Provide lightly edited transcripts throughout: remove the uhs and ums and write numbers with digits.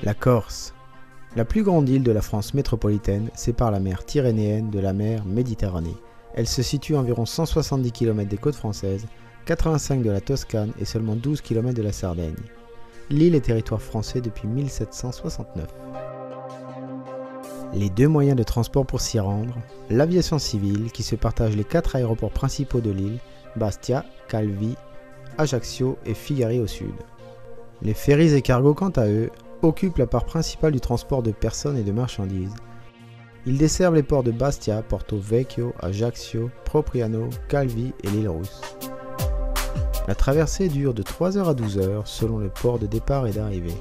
La Corse. La plus grande île de la France métropolitaine sépare la mer Tyrrhénienne de la mer Méditerranée. Elle se situe à environ 170 km des côtes françaises, 85 de la Toscane et seulement 12 km de la Sardaigne. L'île est territoire français depuis 1769. Les deux moyens de transport pour s'y rendre, l'aviation civile qui se partage les 4 aéroports principaux de l'île, Bastia, Calvi, Ajaccio et Figari au sud. Les ferries et cargos quant à eux occupent la part principale du transport de personnes et de marchandises. Ils desservent les ports de Bastia, Porto Vecchio, Ajaccio, Propriano, Calvi et l'île Rousse. La traversée dure de 3h à 12h selon le port de départ et d'arrivée.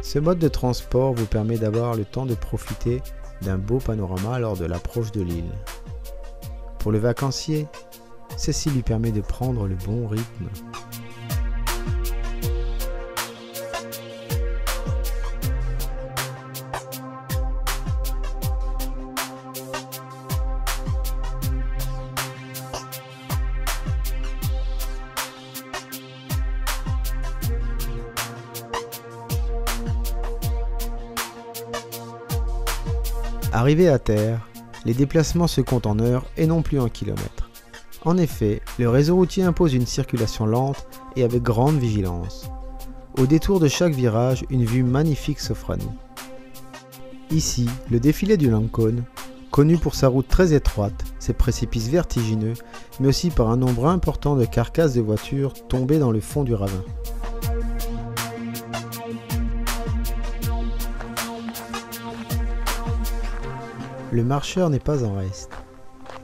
Ce mode de transport vous permet d'avoir le temps de profiter d'un beau panorama lors de l'approche de l'île. Pour le vacancier, ceci lui permet de prendre le bon rythme. Arrivé à terre, les déplacements se comptent en heures et non plus en kilomètres. En effet, le réseau routier impose une circulation lente et avec grande vigilance. Au détour de chaque virage, une vue magnifique s'offre à nous. Ici, le défilé du Lancône, connu pour sa route très étroite, ses précipices vertigineux, mais aussi par un nombre important de carcasses de voitures tombées dans le fond du ravin. Le marcheur n'est pas en reste.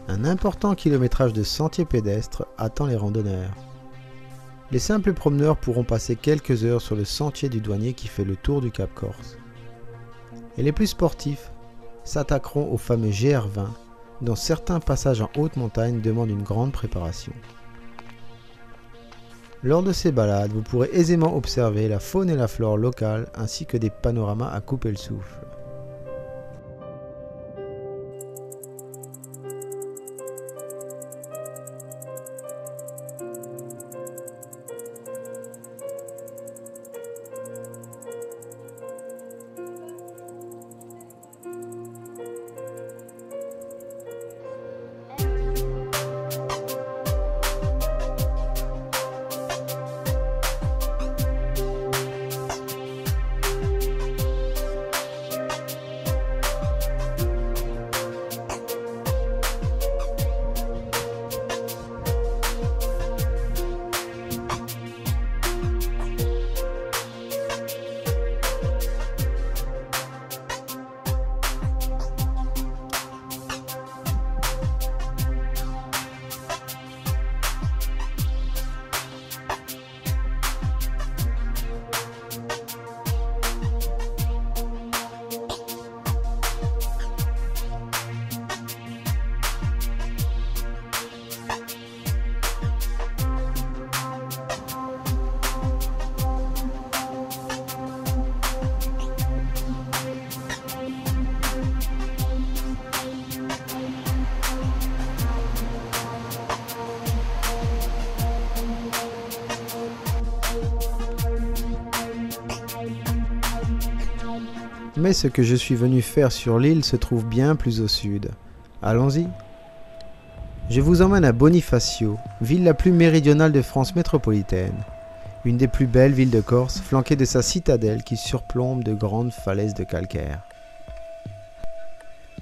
Un important kilométrage de sentiers pédestres attend les randonneurs. Les simples promeneurs pourront passer quelques heures sur le sentier du douanier qui fait le tour du Cap Corse. Et les plus sportifs s'attaqueront au fameux GR20, dont certains passages en haute montagne demandent une grande préparation. Lors de ces balades, vous pourrez aisément observer la faune et la flore locale ainsi que des panoramas à couper le souffle. Mais ce que je suis venu faire sur l'île se trouve bien plus au sud. Allons-y. Je vous emmène à Bonifacio, ville la plus méridionale de France métropolitaine. Une des plus belles villes de Corse, flanquée de sa citadelle qui surplombe de grandes falaises de calcaire.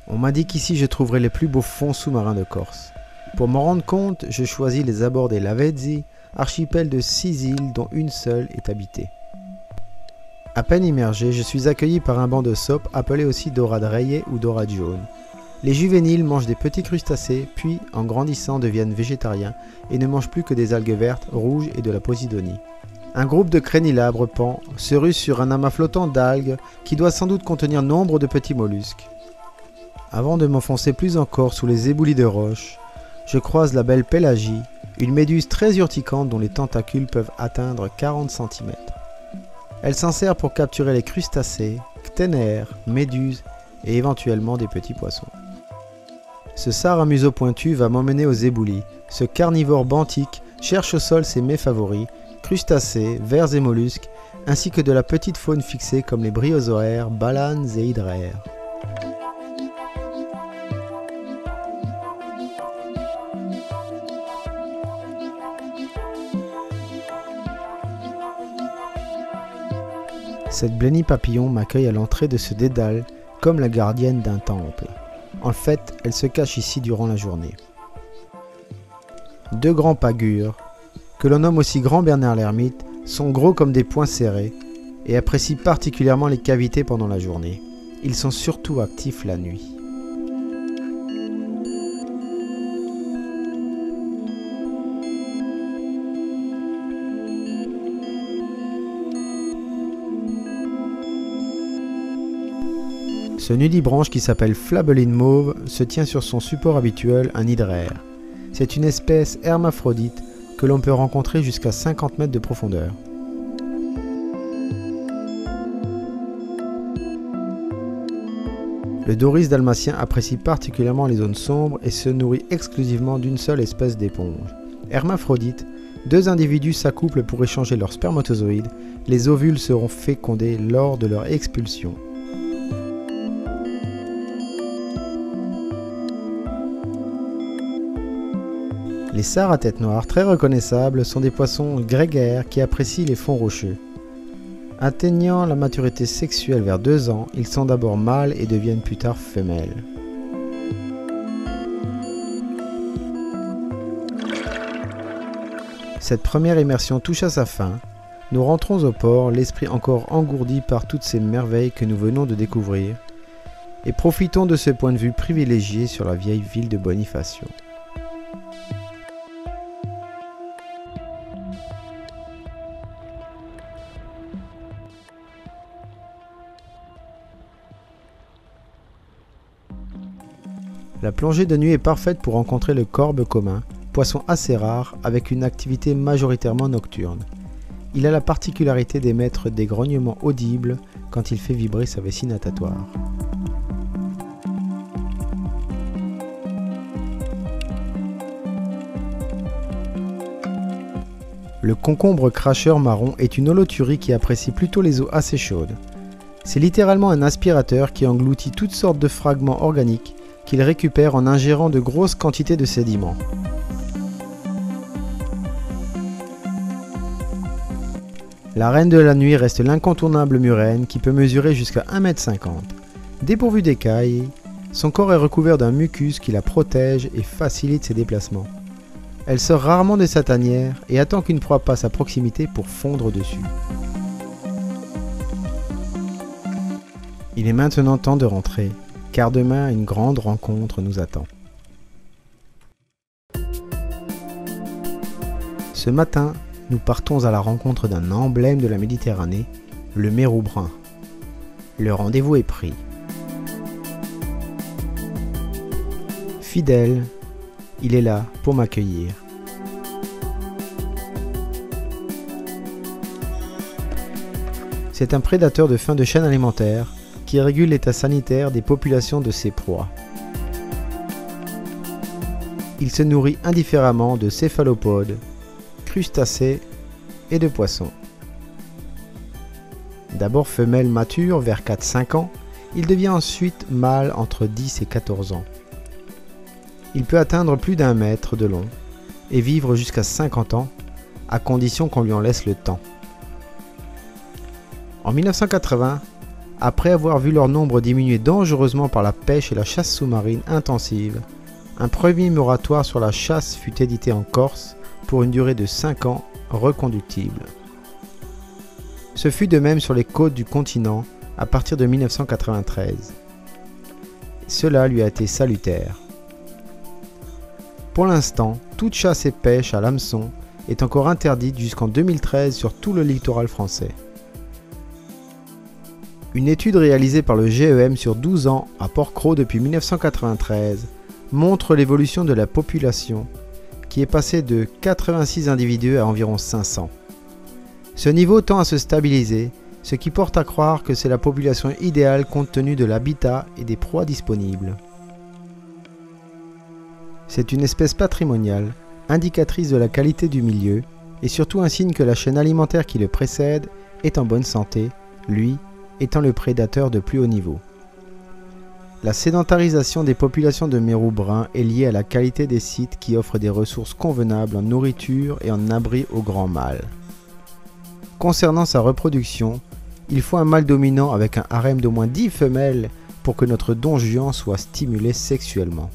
On m'a dit qu'ici je trouverais les plus beaux fonds sous-marins de Corse. Pour m'en rendre compte, je choisis les abords des Lavezzi, archipel de 6 îles dont une seule est habitée. À peine immergé, je suis accueilli par un banc de saupe appelé aussi dorade rayée ou dorade jaune. Les juvéniles mangent des petits crustacés, puis, en grandissant, deviennent végétariens et ne mangent plus que des algues vertes, rouges et de la posidonie. Un groupe de crénilabres pans se rue sur un amas flottant d'algues qui doit sans doute contenir nombre de petits mollusques. Avant de m'enfoncer plus encore sous les éboulis de roches, je croise la belle Pélagie, une méduse très urticante dont les tentacules peuvent atteindre 40 cm. Elle s'en sert pour capturer les crustacés, cténaires, méduses et éventuellement des petits poissons. Ce sard à museau pointu va m'emmener aux éboulis. Ce carnivore benthique cherche au sol ses mets favoris, crustacés, vers et mollusques, ainsi que de la petite faune fixée comme les bryozoaires, balanes et hydraires. Cette blennie papillon m'accueille à l'entrée de ce dédale comme la gardienne d'un temple. En fait, elle se cache ici durant la journée. Deux grands pagures, que l'on nomme aussi grand Bernard l'ermite, sont gros comme des poings serrés et apprécient particulièrement les cavités pendant la journée. Ils sont surtout actifs la nuit. Ce nudibranche qui s'appelle flabeline mauve se tient sur son support habituel, un hydraire. C'est une espèce hermaphrodite que l'on peut rencontrer jusqu'à 50 mètres de profondeur. Le doris dalmatien apprécie particulièrement les zones sombres et se nourrit exclusivement d'une seule espèce d'éponge. Hermaphrodite, deux individus s'accouplent pour échanger leurs spermatozoïdes. Les ovules seront fécondés lors de leur expulsion. Les sards à tête noire, très reconnaissables, sont des poissons grégaires qui apprécient les fonds rocheux. Atteignant la maturité sexuelle vers 2 ans, ils sont d'abord mâles et deviennent plus tard femelles. Cette première immersion touche à sa fin. Nous rentrons au port, l'esprit encore engourdi par toutes ces merveilles que nous venons de découvrir, et profitons de ce point de vue privilégié sur la vieille ville de Bonifacio. La plongée de nuit est parfaite pour rencontrer le corbe commun, poisson assez rare avec une activité majoritairement nocturne. Il a la particularité d'émettre des grognements audibles quand il fait vibrer sa vessie natatoire. Le concombre cracheur marron est une holoturie qui apprécie plutôt les eaux assez chaudes. C'est littéralement un aspirateur qui engloutit toutes sortes de fragments organiques qu'il récupère en ingérant de grosses quantités de sédiments. La reine de la nuit reste l'incontournable murène qui peut mesurer jusqu'à 1,50 m. Dépourvue d'écailles, son corps est recouvert d'un mucus qui la protège et facilite ses déplacements. Elle sort rarement de sa tanière et attend qu'une proie passe à proximité pour fondre dessus. Il est maintenant temps de rentrer, car demain une grande rencontre nous attend. Ce matin, nous partons à la rencontre d'un emblème de la Méditerranée, le mérou brun. Le rendez-vous est pris. Fidèle, il est là pour m'accueillir. C'est un prédateur de fin de chaîne alimentaire qui régule l'état sanitaire des populations de ses proies. Il se nourrit indifféremment de céphalopodes, crustacés et de poissons. D'abord femelle mature vers 4-5 ans, il devient ensuite mâle entre 10 et 14 ans. Il peut atteindre plus d'1 mètre de long et vivre jusqu'à 50 ans, à condition qu'on lui en laisse le temps. En 1980, après avoir vu leur nombre diminuer dangereusement par la pêche et la chasse sous-marine intensive, un premier moratoire sur la chasse fut édité en Corse pour une durée de 5 ans reconductible. Ce fut de même sur les côtes du continent à partir de 1993. Cela lui a été salutaire. Pour l'instant, toute chasse et pêche à l'hameçon est encore interdite jusqu'en 2013 sur tout le littoral français. Une étude réalisée par le GEM sur 12 ans à Port-Cros depuis 1993 montre l'évolution de la population qui est passée de 86 individus à environ 500. Ce niveau tend à se stabiliser, ce qui porte à croire que c'est la population idéale compte tenu de l'habitat et des proies disponibles. C'est une espèce patrimoniale, indicatrice de la qualité du milieu et surtout un signe que la chaîne alimentaire qui le précède est en bonne santé, lui étant le prédateur de plus haut niveau. La sédentarisation des populations de mérous bruns est liée à la qualité des sites qui offrent des ressources convenables en nourriture et en abri aux grands mâles. Concernant sa reproduction, il faut un mâle dominant avec un harem d'au moins 10 femelles pour que notre don Juan soit stimulé sexuellement.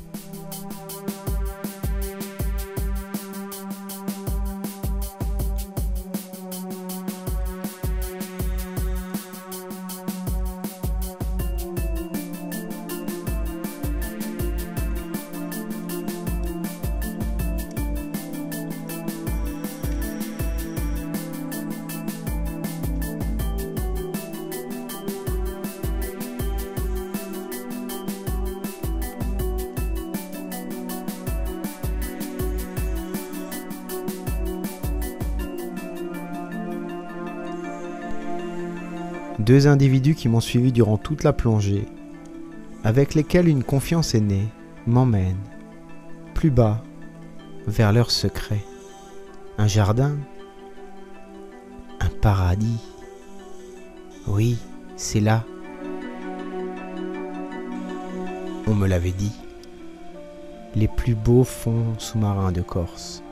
Deux individus qui m'ont suivi durant toute la plongée, avec lesquels une confiance est née, m'emmènent, plus bas, vers leur secret. Un jardin, un paradis. Oui, c'est là. On me l'avait dit. Les plus beaux fonds sous-marins de Corse.